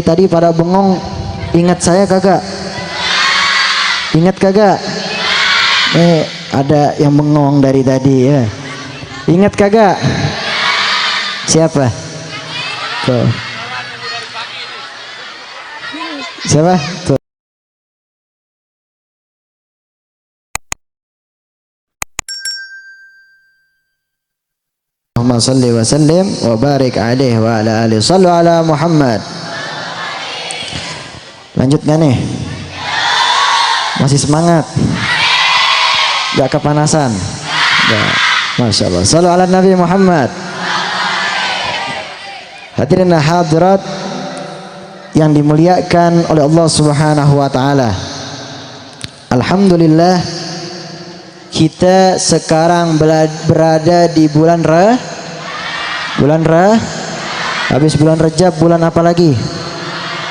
Tadi pada bengong, ingat saya kagak? Ingat kagak? Ada yang bengong dari tadi ya. Ingat kagak? Siapa? Tuh. Siapa? Tuh. Allahumma salli wa sallim wa barik alaihi wa ala alihi. Sallu ala Muhammad. Lanjut gak nih? Masih semangat? Gak kepanasan? Gak. Masya Allah. Sallu ala Nabi Muhammad. Hadirin hadirat yang dimuliakan oleh Allah Subhanahu wa taala. Alhamdulillah kita sekarang berada di bulan habis bulan Rajab, bulan apa lagi?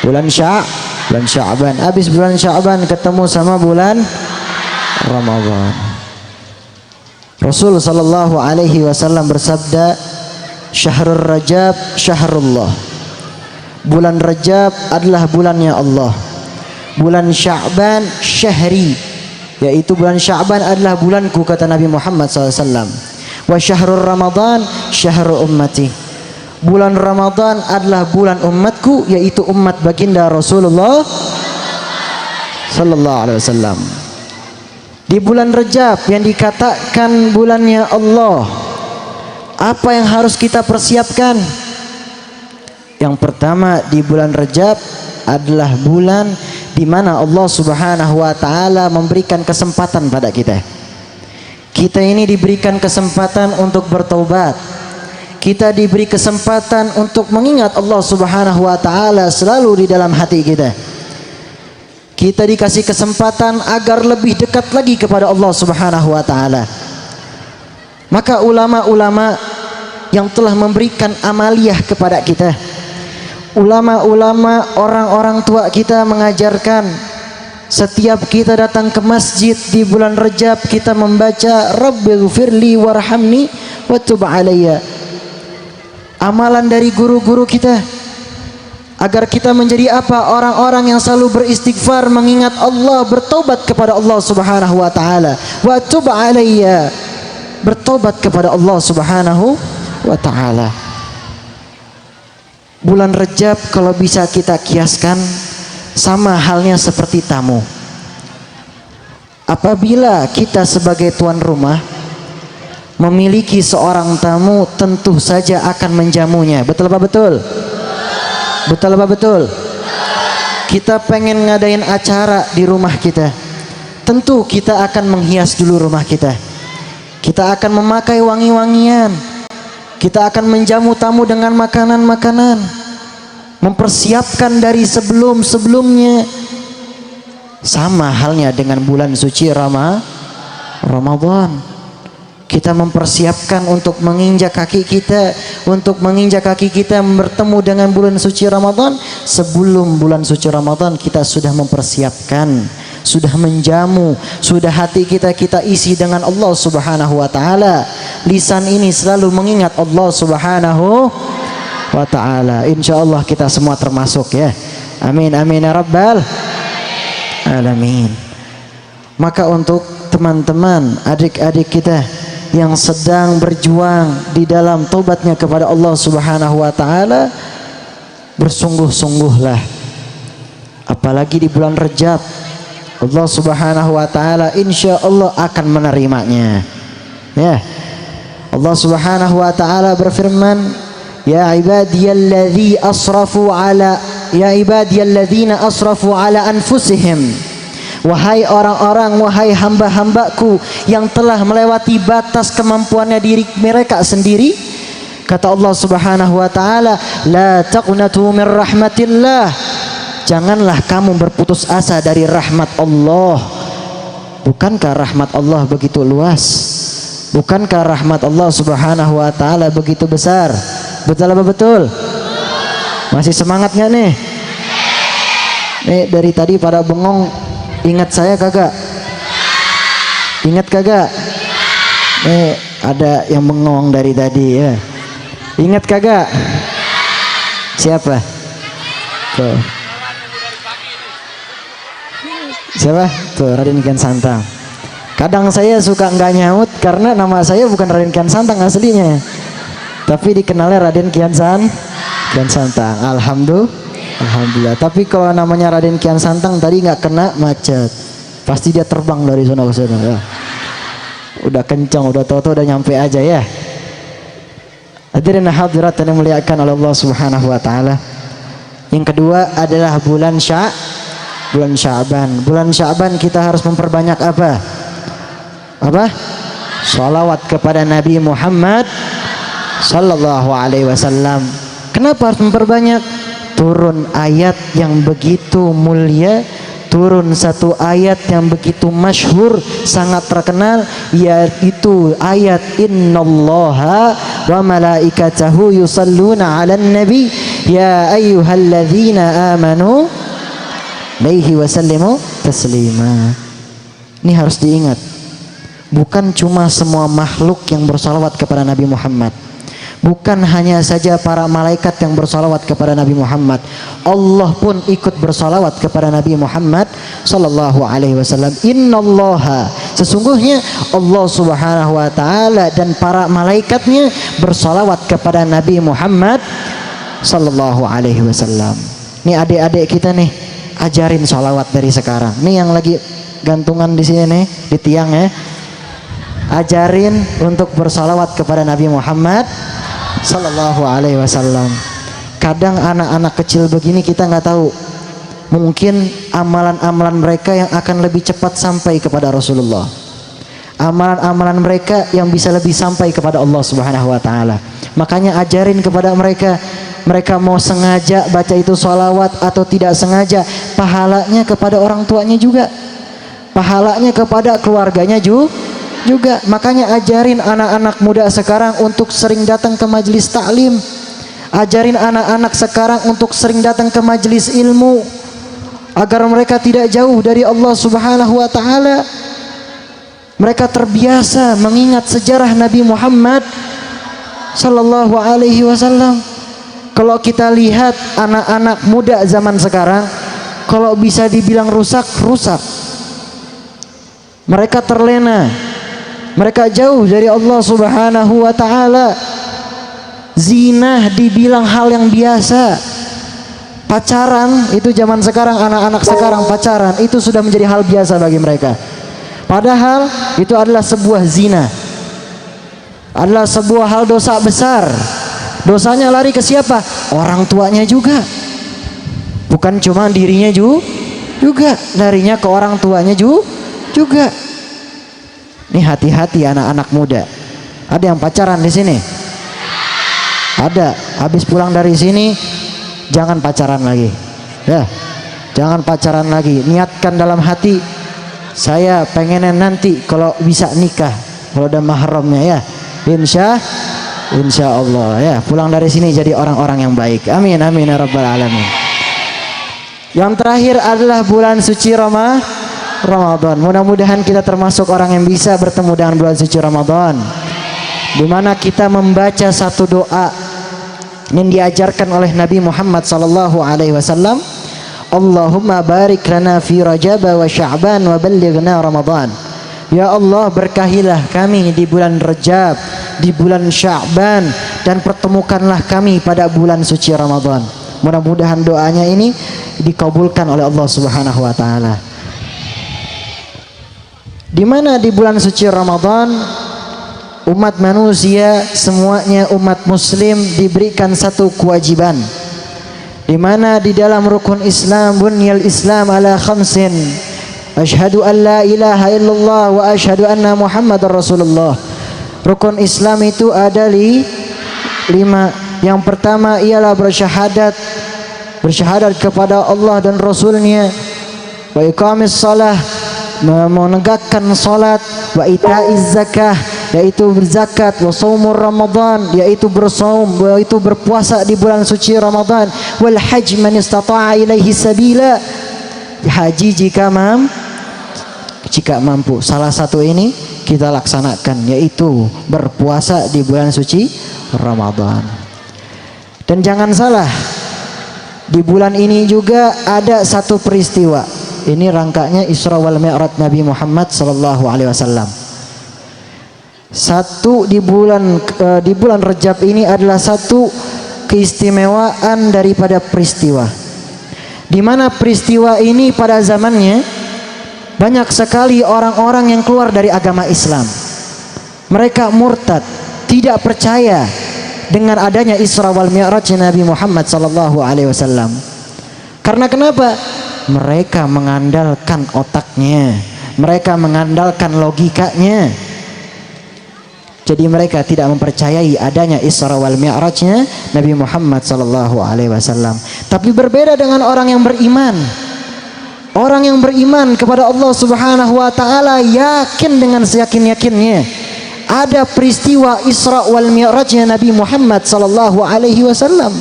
Bulan Sya'ban. Habis bulan Sya'ban ketemu sama bulan Ramadan. Rasul sallallahu alaihi wasallam bersabda, "Syahrul Rajab syahrullah." Bulan Rajab adalah bulannya Allah. Bulan Sya'ban syahri, yaitu bulan Sya'ban adalah bulanku, kata Nabi Muhammad SAW. Wa syahrul Ramadan syahrul ummati. Bulan Ramadan adalah bulan umatku, yaitu umat baginda Rasulullah sallallahu alaihi wasallam. Di bulan Rajab yang dikatakan bulannya Allah, apa yang harus kita persiapkan? Yang pertama, di bulan Rajab adalah bulan di mana Allah Subhanahu wa taala memberikan kesempatan pada kita. Kita ini diberikan kesempatan untuk bertaubat. Kita diberi kesempatan untuk mengingat Allah Subhanahu wa taala selalu di dalam hati kita. Kita dikasih kesempatan agar lebih dekat lagi kepada Allah Subhanahu wa taala. Maka ulama-ulama yang telah memberikan amaliyah kepada kita, ulama-ulama, orang-orang tua kita mengajarkan, setiap kita datang ke masjid di bulan Rajab kita membaca Rabbighfirli warhamni wa tub alayya. Amalan dari guru-guru kita agar kita menjadi apa? Orang-orang yang selalu beristighfar, mengingat Allah, bertobat kepada Allah Subhanahu wa taala. Wa tub alayya, bertobat kepada Allah Subhanahu wa taala. Bulan Rajab kalau bisa kita kiaskan sama halnya seperti tamu. Apabila kita sebagai tuan rumah memiliki seorang tamu, tentu saja akan menjamunya. Betul apa betul? Betul apa betul? Kita pengen ngadain acara di rumah kita, tentu kita akan menghias dulu rumah kita. Kita akan memakai wangi-wangian. Kita akan menjamu tamu dengan makanan-makanan, mempersiapkan dari sebelum-sebelumnya. Sama halnya dengan bulan suci Ramadan. Kita mempersiapkan untuk menginjak kaki kita, bertemu dengan bulan suci Ramadan. Sebelum bulan suci Ramadan kita sudah mempersiapkan, sudah menjamu, sudah hati kita isi dengan Allah Subhanahu wa taala. Lisan ini selalu mengingat Allah Subhanahu wa taala. Insyaallah kita semua termasuk ya. Amin amin ya rabbal alamin. Maka untuk teman-teman, adik-adik kita yang sedang berjuang di dalam taubatnya kepada Allah Subhanahu wa taala, bersungguh-sungguhlah. Apalagi di bulan Rajab, Allah Subhanahu wa taala insyaallah akan menerimanya. Ya. Allah Subhanahu wa taala berfirman, "Ya ibadiyalladzina asrafu ala anfusihim." Wahai orang-orang, wahai hamba-hambaku yang telah melewati batas kemampuannya diri mereka sendiri, kata Allah Subhanahu wa taala, la taqnatu min rahmatillah. Janganlah kamu berputus asa dari rahmat Allah. Bukankah rahmat Allah begitu luas? Bukankah rahmat Allah Subhanahu wa taala begitu besar? Betul apa betul? Masih semangat nggak nih? Nih dari tadi pada bengong, ingat saya kagak? Ingat kagak? Ada yang bengong dari tadi ya. Ingat kagak? Siapa? Tuh. Siapa? Tuh Raden Kian Santang. Kadang saya suka nggak nyaut karena nama saya bukan Raden Kian Santang aslinya, tapi dikenalnya Raden Kian Santang. Alhamdulillah. Tapi kalau namanya Raden Kian Santang tadi nggak kena macet, pasti dia terbang dari sana ke sana. Ya. Udah kencang, udah toto, udah nyampe aja ya. Hadirin hadirat yang dimuliakan oleh Allah Subhanahu wa taala. Yang kedua adalah bulan Sya'ban. Bulan Sya'ban kita harus memperbanyak apa? Salawat kepada Nabi Muhammad sallallahu alaihi wasallam. Kenapa harus memperbanyak? Turun ayat yang begitu mulia, turun satu ayat yang begitu masyhur, sangat terkenal, yaitu ayat innallaha wa malaikatahu yusalluna 'alan nabi ya ayyuhalladzina amanu alaihi wasallimu taslima. Ini harus diingat. Bukan cuma semua makhluk yang bersalawat kepada Nabi Muhammad, bukan hanya saja para malaikat yang bersalawat kepada Nabi Muhammad, Allah pun ikut bersalawat kepada Nabi Muhammad sallallahu alaihi wasallam. Innallaha, sesungguhnya Allah Subhanahu wa taala dan para malaikatnya bersalawat kepada Nabi Muhammad sallallahu alaihi wasallam. Nih adik-adik kita nih, ajarin salawat dari sekarang. Nih yang lagi gantungan di sini nih, di tiang ya, ajarin untuk bersalawat kepada Nabi Muhammad sallallahu alaihi wasallam. Kadang anak-anak kecil begini kita nggak tahu, mungkin amalan-amalan mereka yang akan lebih cepat sampai kepada Rasulullah, amalan-amalan mereka yang bisa lebih sampai kepada Allah Subhanahu wa taala. Makanya ajarin kepada mereka, mereka mau sengaja baca itu salawat atau tidak sengaja, pahalanya kepada orang tuanya juga, pahalanya kepada keluarganya juga. Makanya ajarin anak-anak muda sekarang untuk sering datang ke majelis taklim. Ajarin anak-anak sekarang untuk sering datang ke majelis ilmu, agar mereka tidak jauh dari Allah Subhanahu wa taala. Mereka terbiasa mengingat sejarah Nabi Muhammad sallallahu alaihi wasallam. Kalau kita lihat anak-anak muda zaman sekarang, kalau bisa dibilang rusak. Mereka terlena. Mereka jauh dari Allah Subhanahu wa taala. Zina dibilang hal yang biasa. Pacaran itu zaman sekarang, anak-anak sekarang pacaran itu sudah menjadi hal biasa bagi mereka. Padahal itu adalah sebuah zina. Adalah sebuah hal dosa besar. Dosanya lari ke siapa? Orang tuanya juga. Bukan cuma dirinya juga, larinya ke orang tuanya juga. Nih hati-hati anak-anak muda. Ada yang pacaran di sini? Ada. Habis pulang dari sini jangan pacaran lagi. Ya. Jangan pacaran lagi. Niatkan dalam hati, saya pengennya nanti kalau bisa nikah, kalau ada mahramnya ya. Insya Allah ya. Pulang dari sini jadi orang-orang yang baik. Amin amin ya rabbal alamin. Yang terakhir adalah bulan suci Ramadan. Mudah-mudahan kita termasuk orang yang bisa bertemu dengan bulan suci Ramadan, di mana kita membaca satu doa yang diajarkan oleh Nabi Muhammad sallallahu alaihi wasallam. Allahumma barik lana fi Rajab wa Sya'ban wa ballighna Ramadan. Ya Allah, berkahilah kami di bulan Rajab, di bulan Sya'ban, dan pertemukanlah kami pada bulan suci Ramadan. Mudah-mudahan doanya ini dikabulkan oleh Allah Subhanahu wa taala. Di mana di bulan suci Ramadan umat manusia semuanya, umat muslim diberikan satu kewajiban, di mana di dalam rukun Islam, bunyal Islam ala khamsin, asyhadu an la ilaha illallah wa asyhadu anna Muhammadar Rasulullah. Rukun Islam itu ada 5. Yang pertama ialah bersyahadat kepada Allah dan Rasulnya, wa iqamis salah, menegakkan salat, wa itaiz zakah, yaitu berzakat, wa shaumur Ramadan, yaitu bersaum, yaitu berpuasa di bulan suci Ramadan, wal hajj man istata'a ilaihi sabila, haji jika mampu. Salah satu ini kita laksanakan, yaitu berpuasa di bulan suci Ramadan. Dan jangan salah, Di bulan ini juga ada satu peristiwa. Ini rangkanya Isra wal Mi'raj Nabi Muhammad sallallahu alaihi wasallam. Satu di bulan Rajab ini adalah satu keistimewaan daripada peristiwa. Di mana peristiwa ini pada zamannya banyak sekali orang-orang yang keluar dari agama Islam. Mereka murtad, tidak percaya dengan adanya Isra wal Mi'raj Nabi Muhammad sallallahu alaihi wasallam. Karena kenapa? Mereka mengandalkan otaknya, mereka mengandalkan logikanya. Jadi mereka tidak mempercayai adanya Isra wal Mi'rajnya Nabi Muhammad sallallahu alaihi wasallam. Tapi berbeda dengan orang yang beriman. Orang yang beriman kepada Allah Subhanahu wa taala yakin dengan seyakin-yakinnya ada peristiwa Isra wal Mi'rajnya Nabi Muhammad sallallahu alaihi wasallam.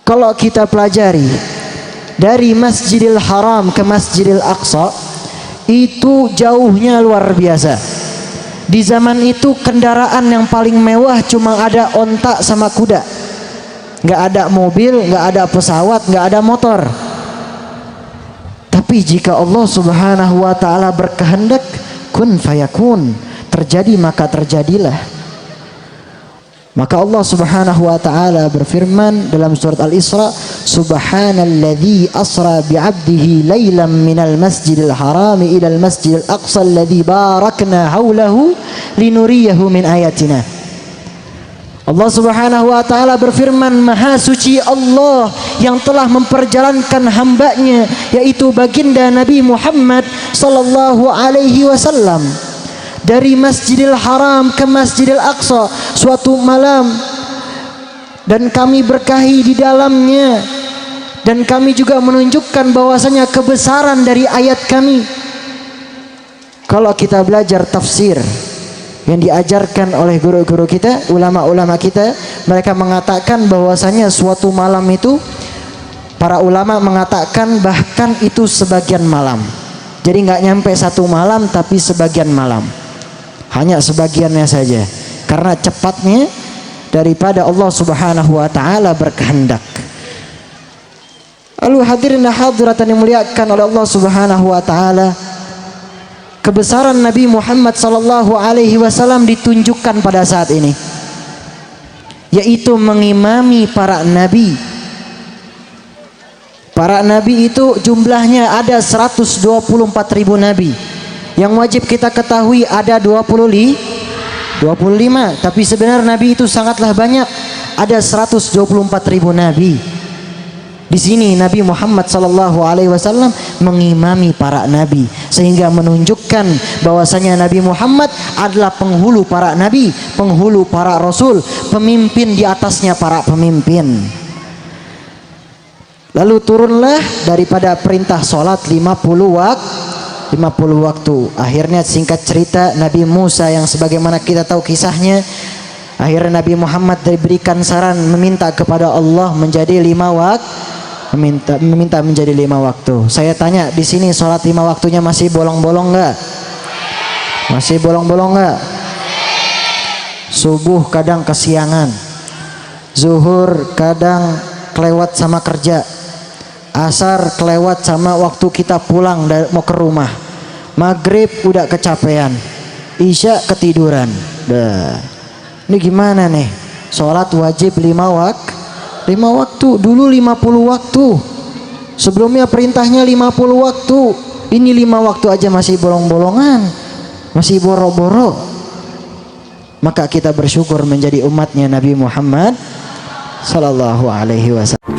Kalau kita pelajari dari Masjidil Haram ke Masjidil Aqsa, itu jauhnya luar biasa. Di zaman itu kendaraan yang paling mewah cuma ada onta sama kuda. Nggak ada mobil, nggak ada pesawat, nggak ada motor. Tapi jika Allah Subhanahu wa taala berkehendak, kun fayakun, terjadi maka terjadilah. Maka Allah Subhanahu wa taala berfirman dalam surat Al-Isra, subhanalladzi asra bi'abdihi lailan minal masjidil harami ilal masjidil aqsa alladzi barakna haulahu linuriyahu min ayatina. Allah Subhanahu wa taala berfirman, maha suci Allah yang telah memperjalankan hambanya yaitu baginda Nabi Muhammad sallallahu alaihi wasallam dari Masjidil Haram ke Masjidil Aqsa suatu malam, dan kami berkahi di dalamnya, dan kami juga menunjukkan bahwasanya kebesaran dari ayat kami. Kalau kita belajar tafsir yang diajarkan oleh guru-guru kita, ulama-ulama kita, mereka mengatakan bahwasanya suatu malam itu, para ulama mengatakan bahkan itu sebagian malam. Jadi nggak nyampe satu malam, tapi sebagian malam, hanya sebagiannya saja, karena cepatnya daripada Allah Subhanahu wa taala berkehendak. Lalu hadirin hadiratan yang dimuliakan oleh Allah Subhanahu wa taala, kebesaran Nabi Muhammad sallallahu alaihi wasallam ditunjukkan pada saat ini, yaitu mengimami para nabi. Para nabi itu jumlahnya ada 124.000 nabi. Yang wajib kita ketahui ada 25, tapi sebenarnya nabi itu sangatlah banyak, ada 124.000 nabi. Di sini Nabi Muhammad sallallahu alaihi wasallam mengimami para nabi, sehingga menunjukkan bahwasanya Nabi Muhammad adalah penghulu para nabi, penghulu para rasul, pemimpin di atasnya para pemimpin. Lalu turunlah daripada perintah salat 50 waktu. Akhirnya singkat cerita, Nabi Musa yang sebagaimana kita tahu kisahnya, akhirnya Nabi Muhammad diberikan saran meminta kepada Allah menjadi 5 waktu, meminta menjadi 5 waktu. Saya tanya, di sini sholat 5 waktunya masih bolong-bolong nggak? Masih bolong-bolong nggak? Subuh kadang kesiangan, zuhur kadang kelewat sama kerja, asar kelewat sama waktu kita pulang mau ke rumah, maghrib udah kecapean, isya ketiduran. Ini gimana nih? Sholat wajib 5 waktu. Dulu 50 waktu. Sebelumnya perintahnya 50 waktu. Ini 5 waktu aja masih bolong-bolongan, masih boro-boro. Maka kita bersyukur menjadi umatnya Nabi Muhammad sallallahu alaihi wasallam.